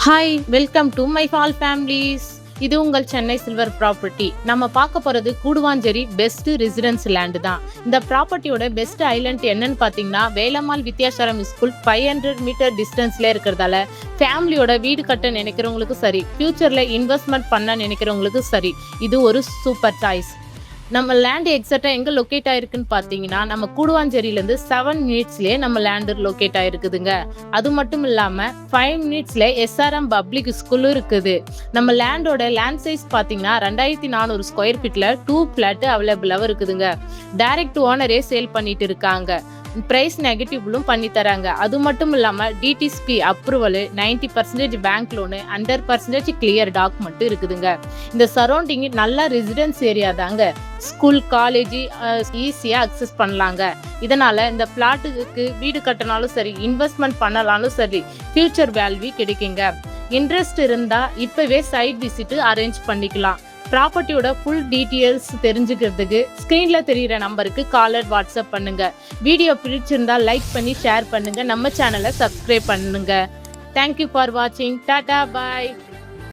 Hi welcome to my fall families. இது உங்கள் Chennai silver property. நம்ம பார்க்க போகிறது கூடுவாஞ்சேரி பெஸ்ட் ரெசிடென்ஸ் லேண்டு தான். இந்த ப்ராப்பர்ட்டியோட பெஸ்ட் ஐலண்ட் என்னன்னு பார்த்தீங்கன்னா, வேலம்மாள் வித்யாசாரம் ஸ்கூல் 500 மீட்டர் டிஸ்டன்ஸ்ல இருக்கிறதால ஃபேமிலியோட வீடு கட்ட நினைக்கிறவங்களுக்கு சரி, ஃபியூச்சரில் இன்வெஸ்ட்மெண்ட் பண்ண நினைக்கிறவங்களுக்கு சரி, இது ஒரு சூப்பர் சாய்ஸ். நம்ம லேண்டு எக்ஸாக்டாக எங்கே லொக்கேட் ஆயிருக்குன்னு பார்த்தீங்கன்னா, நம்ம கூடுவாஞ்சேரியிலேருந்து 7 மினிட்ஸ்லேயே நம்ம லேண்டு லொக்கேட் ஆயிருக்குதுங்க. அது மட்டும் இல்லாமல் 5 மினிட்ஸில் எஸ்ஆர்எம் பப்ளிக் ஸ்கூலும் இருக்குது. நம்ம லேண்டோட லேண்ட் சைஸ் பார்த்தீங்கன்னா 2400 ஸ்கொயர் ஃபீட்டில் 2 ஃப்ளாட்டு அவைலபிளாகவும் இருக்குதுங்க. டைரக்ட் ஓனரே சேல் பண்ணிட்டு இருக்காங்க. ப்ரைஸ் நெகட்டிவ்லும் பண்ணி தராங்க. அது மட்டும் இல்லாமல் DTCP approval, 90% bank loan, 100% clear document இருக்குதுங்க. இந்த சரௌண்டிங் நல்ல ரெசிடென்ஸ் ஏரியா தாங்க. ஸ்கூல், காலேஜ் ஈஸியாக அக்சஸ் பண்ணலாங்க. இதனால் இந்த பிளாட்டுக்கு வீடு கட்டினாலும் சரி, இன்வெஸ்ட்மெண்ட் பண்ணலாலும் சரி, ஃபியூச்சர் வேல்யூ கிடைக்குங்க. இன்ட்ரெஸ்ட் இருந்தால் இப்போவே சைட் விசிட்டு அரேஞ்ச் பண்ணிக்கலாம். ப்ராப்பர்ட்டியோட ஃபுல் டீட்டெயில்ஸ் தெரிஞ்சுக்கிறதுக்கு ஸ்க்ரீனில் தெரிகிற நம்பருக்கு காலர் வாட்ஸ்அப் பண்ணுங்க. வீடியோ பிடிச்சிருந்தா லைக் பண்ணி ஷேர் பண்ணுங்க. நம்ம சேனலை சப்ஸ்கிரைப் பண்ணுங்க. தேங்க்யூ ஃபார் வாட்சிங். டாடா பாய்.